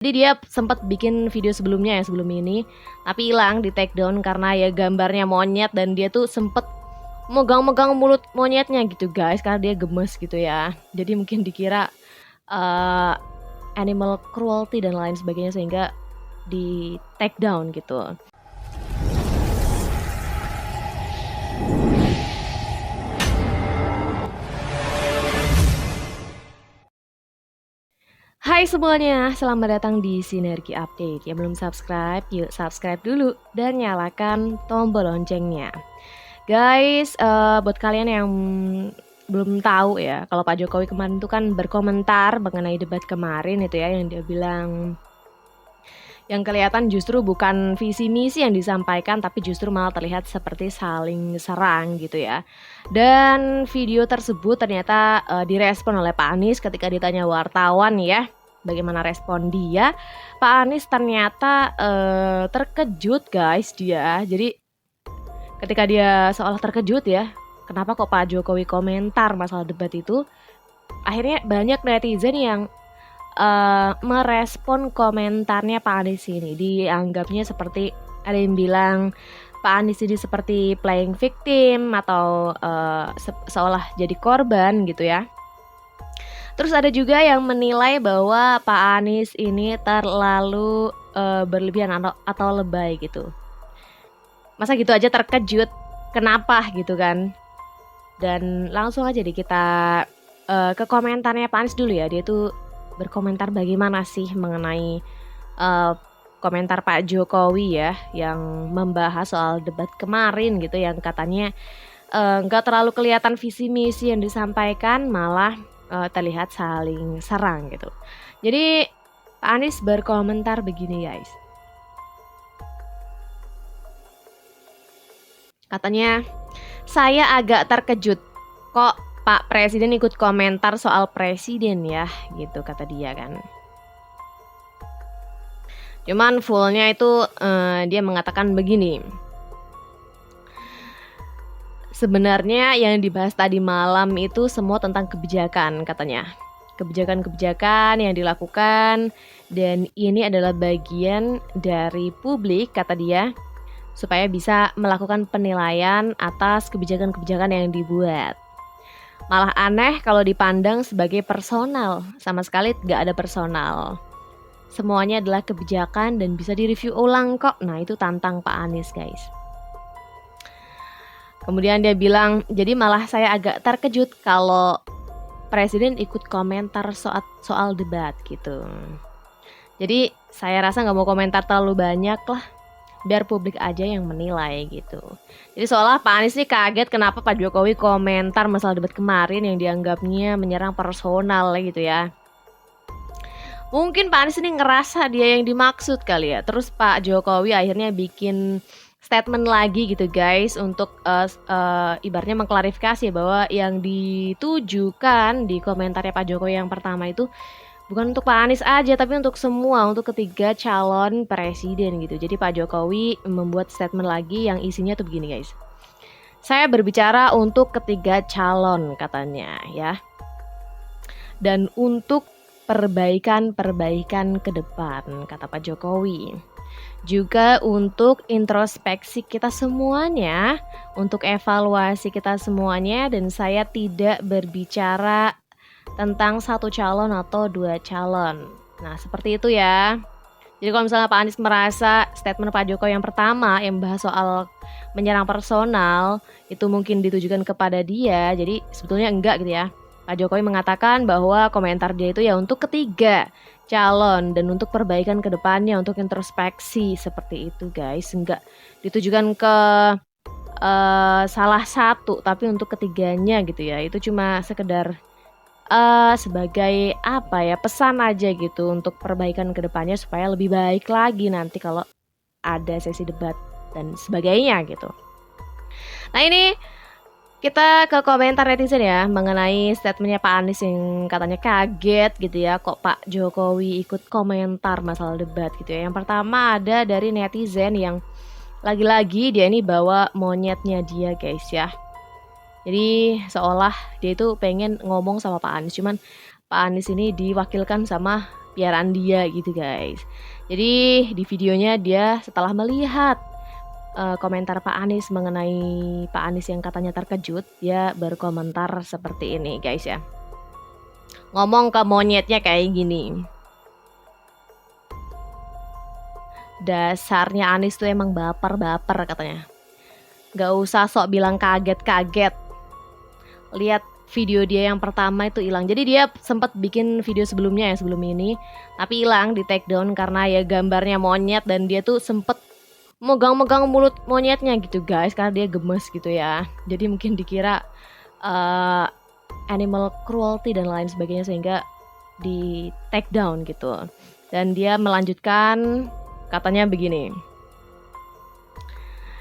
Jadi dia sempat bikin video sebelumnya ya sebelum ini, tapi hilang di take down karena ya gambarnya monyet dan dia tuh sempet megang-megang mulut monyetnya gitu guys, karena dia gemes gitu ya. Jadi mungkin dikira animal cruelty dan lain sebagainya sehingga di take down gitu. Hai semuanya, selamat datang di Sinergi Update. Yang belum subscribe, yuk subscribe dulu dan nyalakan tombol loncengnya. Guys, buat kalian yang belum tahu ya, kalau Pak Jokowi kemarin itu kan berkomentar mengenai debat kemarin itu ya, yang dia bilang yang kelihatan justru bukan visi misi yang disampaikan, tapi justru malah terlihat seperti saling serang gitu ya. Dan video tersebut ternyata direspon oleh Pak Anies ketika ditanya wartawan ya, bagaimana respon dia. Pak Anies ternyata terkejut guys dia. Jadi ketika dia seolah terkejut ya, kenapa kok Pak Jokowi komentar masalah debat itu, akhirnya banyak netizen yang merespon komentarnya Pak Anies ini. Dianggapnya seperti ada yang bilang Pak Anies ini seperti playing victim atau seolah jadi korban gitu ya. Terus ada juga yang menilai bahwa Pak Anies ini terlalu berlebihan atau lebay gitu. Masa gitu aja terkejut, kenapa gitu kan. Dan langsung aja deh kita ke komentarnya Pak Anies dulu ya. Dia tuh berkomentar bagaimana sih mengenai komentar Pak Jokowi ya, yang membahas soal debat kemarin gitu, yang katanya nggak terlalu kelihatan visi misi yang disampaikan, malah terlihat saling serang gitu. Jadi Pak Anies berkomentar begini guys, katanya, saya agak terkejut kok Pak Presiden ikut komentar soal presiden ya, gitu kata dia kan. Cuman fullnya itu dia mengatakan begini. Sebenarnya yang dibahas tadi malam itu semua tentang kebijakan katanya. Kebijakan-kebijakan yang dilakukan dan ini adalah bagian dari publik kata dia, supaya bisa melakukan penilaian atas kebijakan-kebijakan yang dibuat. Malah aneh kalau dipandang sebagai personal, sama sekali gak ada personal. Semuanya adalah kebijakan dan bisa direview ulang kok. Nah itu tantang Pak Anies guys. Kemudian dia bilang, jadi malah saya agak terkejut kalau Presiden ikut komentar soal debat gitu. Jadi saya rasa gak mau komentar terlalu banyak lah, biar publik aja yang menilai gitu. Jadi seolah Pak Anies nih kaget kenapa Pak Jokowi komentar masalah debat kemarin yang dianggapnya menyerang personal gitu ya. Mungkin Pak Anies ini ngerasa dia yang dimaksud kali ya. Terus Pak Jokowi akhirnya bikin statement lagi gitu guys, untuk ibaratnya mengklarifikasi bahwa yang ditujukan di komentarnya Pak Jokowi yang pertama itu bukan untuk Pak Anies aja, tapi untuk semua, untuk ketiga calon presiden gitu. Jadi Pak Jokowi membuat statement lagi yang isinya tuh begini guys. Saya berbicara untuk ketiga calon katanya ya. Dan untuk perbaikan-perbaikan ke depan kata Pak Jokowi. Juga untuk introspeksi kita semuanya, untuk evaluasi kita semuanya, dan saya tidak berbicara tentang satu calon atau dua calon. Nah seperti itu ya. Jadi kalau misalnya Pak Anies merasa statement Pak Jokowi yang pertama yang bahas soal menyerang personal itu mungkin ditujukan kepada dia, jadi sebetulnya enggak gitu ya. Pak Jokowi mengatakan bahwa komentar dia itu ya untuk ketiga calon dan untuk perbaikan ke depannya, untuk introspeksi seperti itu guys. Enggak ditujukan ke salah satu, tapi untuk ketiganya gitu ya. Itu cuma sekedar sebagai apa ya, pesan aja gitu untuk perbaikan ke depannya supaya lebih baik lagi nanti kalau ada sesi debat dan sebagainya gitu. Nah ini kita ke komentar netizen ya mengenai statementnya Pak Anies yang katanya kaget gitu ya, kok Pak Jokowi ikut komentar masalah debat gitu ya. Yang pertama ada dari netizen yang lagi-lagi dia ini bawa monyetnya dia guys ya. Jadi seolah dia itu pengen ngomong sama Pak Anies, cuman Pak Anies ini diwakilkan sama piaraan dia gitu guys. Jadi di videonya dia setelah melihat komentar Pak Anies mengenai Pak Anies yang katanya terkejut, dia berkomentar seperti ini guys ya. Ngomong ke monyetnya kayak gini. Dasarnya Anies tuh emang baper-baper katanya. Gak usah sok bilang kaget-kaget. Lihat video dia yang pertama itu hilang. Jadi dia sempat bikin video sebelumnya ya, sebelum ini, tapi hilang, di take down karena ya gambarnya monyet dan dia tuh sempet megang-megang mulut monyetnya gitu guys, karena dia gemes gitu ya. Jadi mungkin dikira animal cruelty dan lain sebagainya, sehingga di take down gitu. Dan dia melanjutkan katanya begini.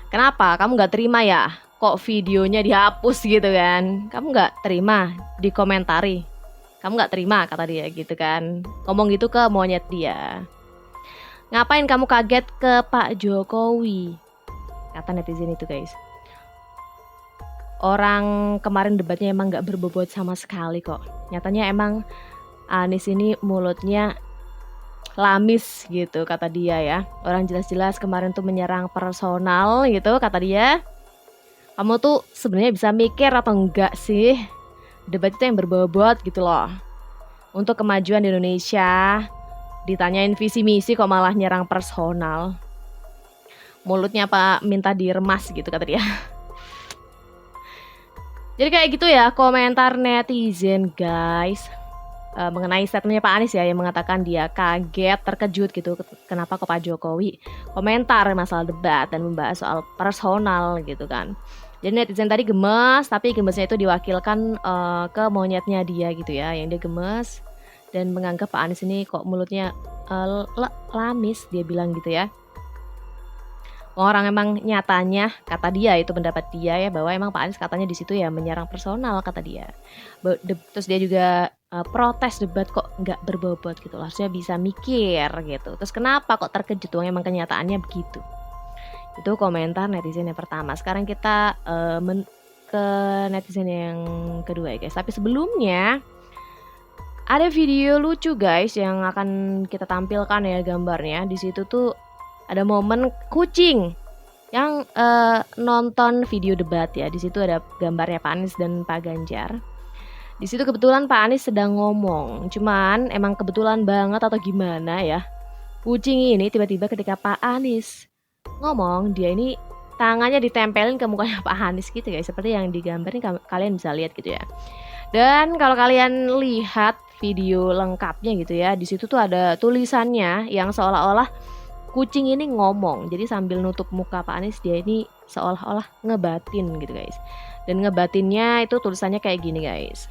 Kenapa? Kamu gak terima ya? Kok videonya dihapus gitu kan? Kamu gak terima dikomentari? Kamu gak terima kata dia gitu kan? Ngomong gitu ke monyet dia. Ngapain kamu kaget ke Pak Jokowi? Kata netizen itu guys. Orang kemarin debatnya emang gak berbobot sama sekali kok. Nyatanya emang Anies ini mulutnya lamis gitu kata dia ya. Orang jelas-jelas kemarin tuh menyerang personal gitu kata dia. Kamu tuh sebenarnya bisa mikir atau enggak sih? Debat itu yang berbobot gitu loh. Untuk kemajuan di Indonesia, ditanyain visi misi kok malah nyerang personal. Mulutnya Pak minta diremas gitu kata dia. Jadi kayak gitu ya komentar netizen guys. Mengenai statementnya Pak Anies ya, yang mengatakan dia kaget, terkejut gitu kenapa ke Pak Jokowi komentar masalah debat dan membahas soal personal gitu kan. Jadi netizen tadi gemes, tapi gemesnya itu diwakilkan ke monyetnya dia gitu ya, yang dia gemes dan menganggap Pak Anies ini kok mulutnya lamis, dia bilang gitu ya. Orang emang nyatanya kata dia, itu pendapat dia ya, bahwa emang Pak Anies katanya di situ ya menyerang personal kata dia. Terus dia juga protes debat kok nggak berbobot gitu, harusnya bisa mikir gitu. Terus kenapa kok terkejut, emang kenyataannya begitu. Itu komentar netizen yang pertama. Sekarang kita ke netizen yang kedua ya guys. Tapi sebelumnya ada video lucu guys yang akan kita tampilkan ya gambarnya. Di situ tuh ada momen kucing yang nonton video debat ya. Di situ ada gambarnya Pak Anies dan Pak Ganjar. Di situ kebetulan Pak Anies sedang ngomong. Cuman emang kebetulan banget atau gimana ya, kucing ini tiba-tiba ketika Pak Anies ngomong, dia ini tangannya ditempelin ke mukanya Pak Anies gitu ya, seperti yang digambarin kalian bisa lihat gitu ya. Dan kalau kalian lihat video lengkapnya gitu ya, di situ tuh ada tulisannya yang seolah-olah kucing ini ngomong. Jadi sambil nutup muka Pak Anies, dia ini seolah-olah ngebatin gitu guys. Dan ngebatinnya itu tulisannya kayak gini guys.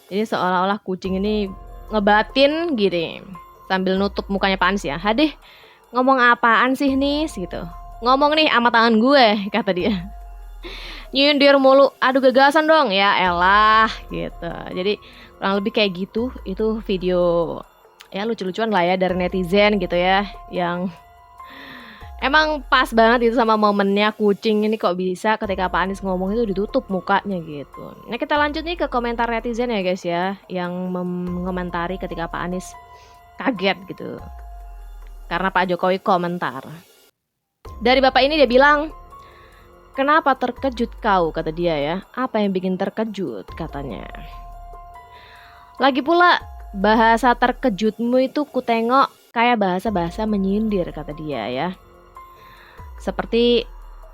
Jadi seolah-olah kucing ini ngebatin gini sambil nutup mukanya Pak Anies ya. Hadeh, ngomong apaan sih nih gitu. Ngomong nih sama tangan gue kata dia. Nyindir mulu, aduh gagasan dong ya elah gitu. Jadi kurang lebih kayak gitu. Itu video ya lucu-lucuan lah ya dari netizen gitu ya, yang emang pas banget itu sama momennya kucing ini kok bisa ketika Pak Anies ngomong itu ditutup mukanya gitu. Nah kita lanjut nih ke komentar netizen ya guys ya, yang mengomentari ketika Pak Anies kaget gitu karena Pak Jokowi komentar. Dari bapak ini dia bilang, kenapa terkejut kau kata dia ya, apa yang bikin terkejut katanya. Lagi pula bahasa terkejutmu itu kutengok kayak bahasa-bahasa menyindir kata dia ya. Seperti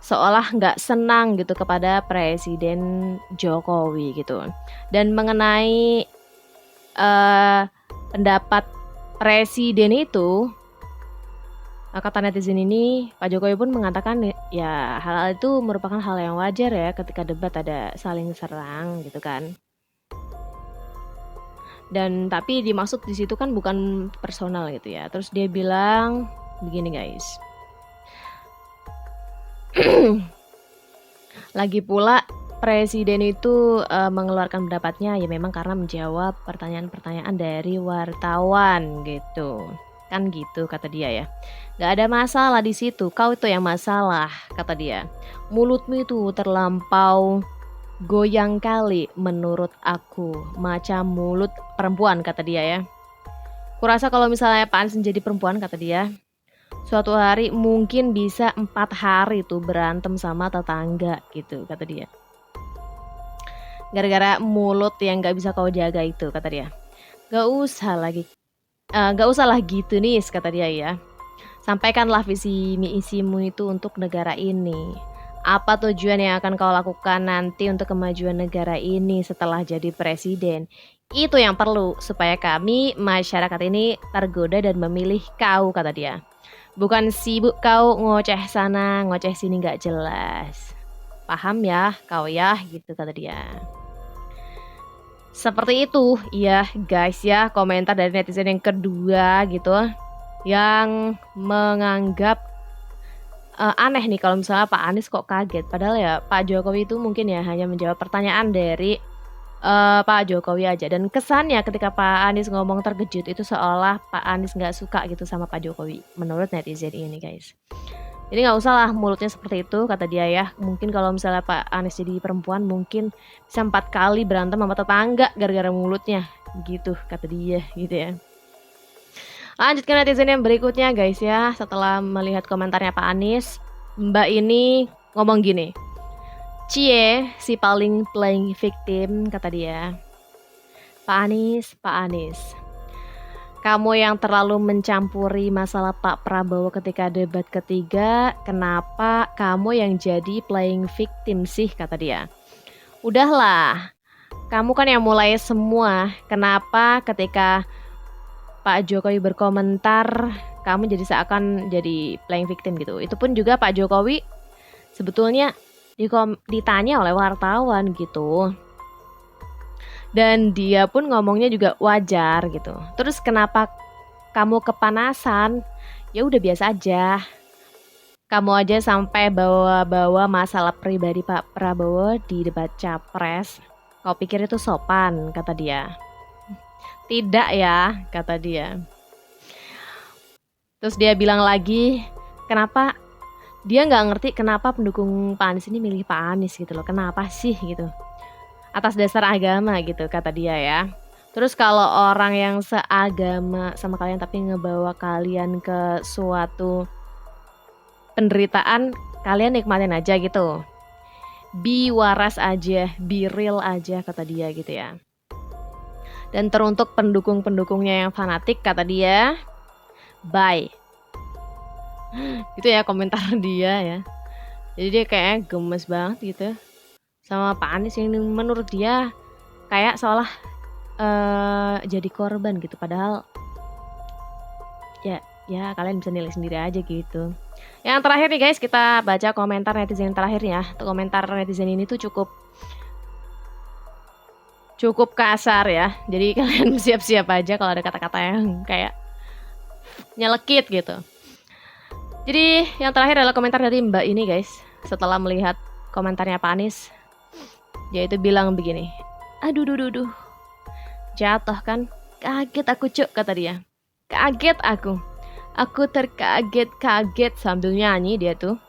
seolah nggak senang gitu kepada Presiden Jokowi gitu. Dan mengenai pendapat Presiden itu, kata netizen ini, Pak Jokowi pun mengatakan ya hal-hal itu merupakan hal yang wajar ya ketika debat ada saling serang gitu kan. Dan tapi dimaksud di situ kan bukan personal gitu ya. Terus dia bilang begini guys. Lagi pula presiden itu mengeluarkan pendapatnya ya memang karena menjawab pertanyaan-pertanyaan dari wartawan gitu. Kan gitu kata dia ya. Gak ada masalah di situ, kau itu yang masalah kata dia. Mulutmu itu terlampau goyang kali menurut aku, macam mulut perempuan kata dia ya. Kurasa kalau misalnya Pak Anies menjadi perempuan, kata dia, suatu hari mungkin bisa 4 hari tuh berantem sama tetangga gitu, kata dia. Gara-gara mulut yang gak bisa kau jaga itu, kata dia. Gak usah lagi, gak usahlah gitu nih, kata dia ya. Sampaikanlah visi misimu itu untuk negara ini. Apa tujuan yang akan kau lakukan nanti untuk kemajuan negara ini setelah jadi presiden? Itu yang perlu supaya kami masyarakat ini tergoda dan memilih kau, kata dia. Bukan sibuk kau ngoceh sana, ngoceh sini gak jelas. Paham ya kau ya, gitu kata dia. Seperti itu, ya guys ya, komentar dari netizen yang kedua gitu, yang menganggap aneh nih kalau misalnya Pak Anies kok kaget. Padahal ya Pak Jokowi itu mungkin ya hanya menjawab pertanyaan dari Pak Jokowi aja. Dan kesannya ketika Pak Anies ngomong terkejut itu seolah Pak Anies nggak suka gitu sama Pak Jokowi. Menurut netizen ini guys. Jadi nggak usah lah mulutnya seperti itu, kata dia ya. Mungkin kalau misalnya Pak Anies jadi perempuan mungkin bisa 4 kali berantem sama tetangga gara-gara mulutnya. Gitu kata dia gitu ya. Lanjut ke netizen yang berikutnya guys ya. Setelah melihat komentarnya Pak Anies, Mbak ini ngomong gini. Cie, si paling playing victim, kata dia. Pak Anies, kamu yang terlalu mencampuri masalah Pak Prabowo ketika debat ketiga, kenapa kamu yang jadi playing victim sih, kata dia. Udahlah, kamu kan yang mulai semua, kenapa ketika Pak Jokowi berkomentar, kamu jadi seakan jadi playing victim gitu. Itu pun juga Pak Jokowi sebetulnya ditanya oleh wartawan gitu. Dan dia pun ngomongnya juga wajar gitu. Terus kenapa kamu kepanasan? Ya udah biasa aja. Kamu aja sampai bawa-bawa masalah pribadi Pak Prabowo di debat capres. Kau pikir itu sopan, kata dia. Tidak ya, kata dia. Terus dia bilang lagi, kenapa dia nggak ngerti kenapa pendukung Pak Anies ini milih Pak Anies gitu loh. Kenapa sih gitu? Atas dasar agama gitu, kata dia ya. Terus kalau orang yang seagama sama kalian tapi ngebawa kalian ke suatu penderitaan, kalian nikmatin aja gitu. Be waras aja, be real aja, kata dia gitu ya. Dan teruntuk pendukung-pendukungnya yang fanatik, kata dia, bye. Gitu ya komentar dia ya. Jadi dia kayak gemes banget gitu sama Pak Anies yang menurut dia kayak seolah jadi korban gitu. Padahal ya kalian bisa nilai sendiri aja gitu. Yang terakhir nih guys, kita baca komentar netizen terakhir ya. Komentar netizen ini tuh cukup kasar ya. Jadi kalian siap-siap aja kalau ada kata-kata yang kayak nyelekit gitu. Jadi yang terakhir adalah komentar dari Mbak ini guys. Setelah melihat komentarnya Pak Anies, dia itu bilang begini, aduh, jatuh kan, kaget aku cuk, kata dia. Kaget aku terkaget-kaget sambil nyanyi dia tuh.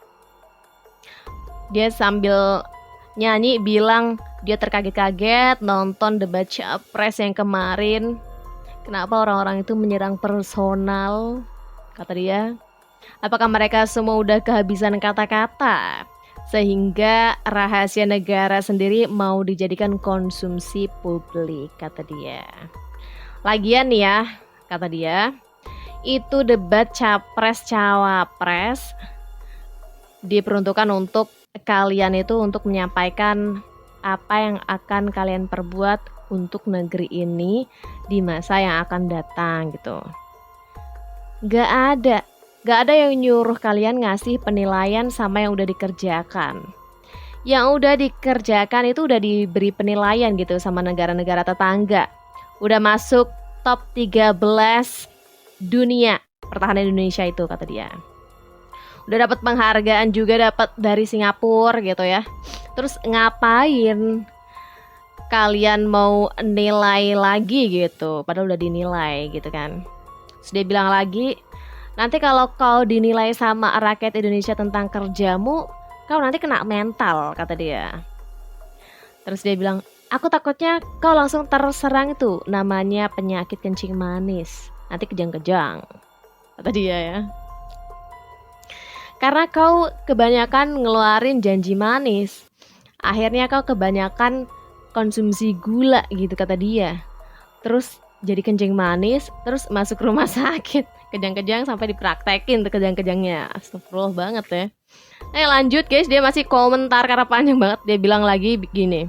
Dia sambil nyanyi bilang dia terkaget-kaget nonton debat capres yang kemarin. Kenapa orang-orang itu menyerang personal, kata dia. Apakah mereka semua udah kehabisan kata-kata? Sehingga rahasia negara sendiri mau dijadikan konsumsi publik, kata dia. Lagian nih ya, kata dia, itu debat capres-cawapres diperuntukkan untuk kalian itu untuk menyampaikan apa yang akan kalian perbuat untuk negeri ini di masa yang akan datang gitu. Gak ada yang nyuruh kalian ngasih penilaian sama yang udah dikerjakan. Yang udah dikerjakan itu udah diberi penilaian gitu sama negara-negara tetangga. Udah masuk top 13 dunia pertahanan Indonesia itu, kata dia. Udah dapat penghargaan juga, dapat dari Singapura gitu ya. Terus ngapain kalian mau nilai lagi gitu? Padahal udah dinilai gitu kan. Terus dia bilang lagi, nanti kalau kau dinilai sama rakyat Indonesia tentang kerjamu, kau nanti kena mental, kata dia. Terus dia bilang, aku takutnya kau langsung terserang itu, namanya penyakit kencing manis. nanti kejang-kejang, kata dia ya. Karena kau kebanyakan ngeluarin janji manis, akhirnya kau kebanyakan konsumsi gula gitu, kata dia. Terus jadi kencing manis, terus masuk rumah sakit, kejang-kejang sampai dipraktekin tuh kejang-kejangnya. Astagfirullah banget ya. Lanjut guys, dia masih komentar karena panjang banget. Dia bilang lagi begini,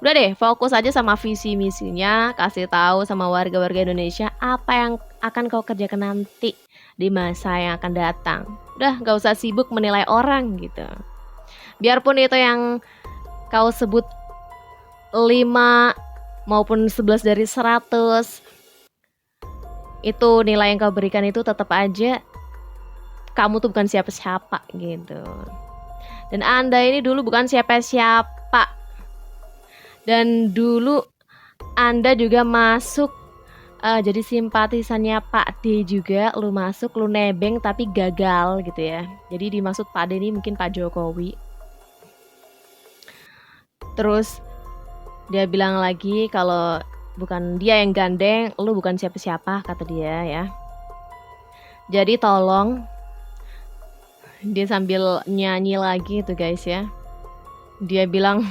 udah deh, fokus aja sama visi misinya, kasih tahu sama warga-warga Indonesia apa yang akan kau kerjakan nanti di masa yang akan datang. Udah, gak usah sibuk menilai orang gitu. Biarpun itu yang kau sebut 5 maupun 11 dari 100, itu nilai yang kau berikan itu tetap aja kamu tuh bukan siapa-siapa gitu. Dan Anda ini dulu bukan siapa-siapa. Dan dulu Anda juga masuk jadi simpatisannya Pak D juga. Lu masuk, lu nebeng tapi gagal gitu ya. Jadi dimaksud Pak D ini mungkin Pak Jokowi. Terus dia bilang lagi kalau bukan dia yang gandeng, lu bukan siapa-siapa, kata dia ya. Jadi tolong, dia sambil nyanyi lagi tuh guys ya. Dia bilang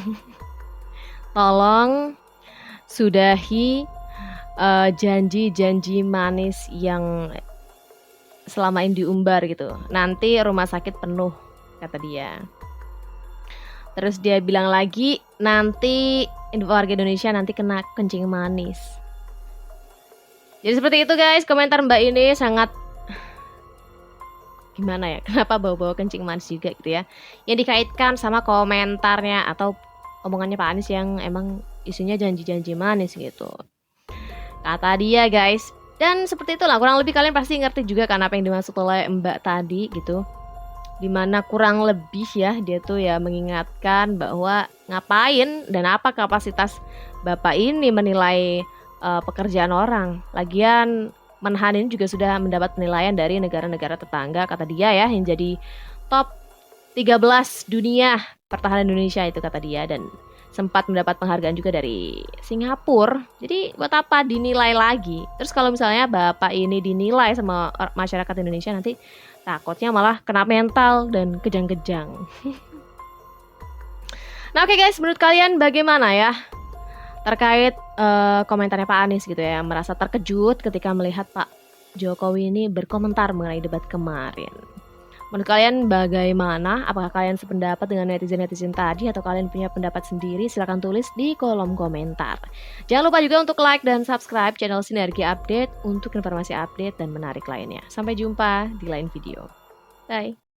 tolong sudahi janji-janji manis yang selama ini diumbar gitu. Nanti rumah sakit penuh, kata dia. Terus dia bilang lagi, nanti warga Indonesia nanti kena kencing manis. Jadi seperti itu guys, komentar Mbak ini sangat gimana ya, kenapa bawa-bawa kencing manis juga gitu ya, yang dikaitkan sama komentarnya atau omongannya Pak Anies yang emang isinya janji-janji manis gitu, kata dia guys. Dan seperti itulah, kurang lebih kalian pasti ngerti juga kan apa yang dimaksud oleh Mbak tadi gitu. Dimana kurang lebih ya, dia tuh ya mengingatkan bahwa ngapain dan apa kapasitas Bapak ini menilai pekerjaan orang. Lagian Menhan ini juga sudah mendapat penilaian dari negara-negara tetangga, kata dia ya, yang jadi top 13 dunia pertahanan Indonesia itu, kata dia. Dan sempat mendapat penghargaan juga dari Singapura. Jadi buat apa dinilai lagi? Terus kalau misalnya Bapak ini dinilai sama masyarakat Indonesia, nanti takutnya malah kena mental dan kejang-kejang. Nah oke guys, menurut kalian bagaimana ya terkait komentarnya Pak Anies gitu ya, yang merasa terkejut ketika melihat Pak Jokowi ini berkomentar mengenai debat kemarin. Menurut kalian bagaimana? Apakah kalian sependapat dengan netizen-netizen tadi atau kalian punya pendapat sendiri? Silahkan tulis di kolom komentar. Jangan lupa juga untuk like dan subscribe channel Sinergi Update untuk informasi update dan menarik lainnya. Sampai jumpa di lain video. Bye.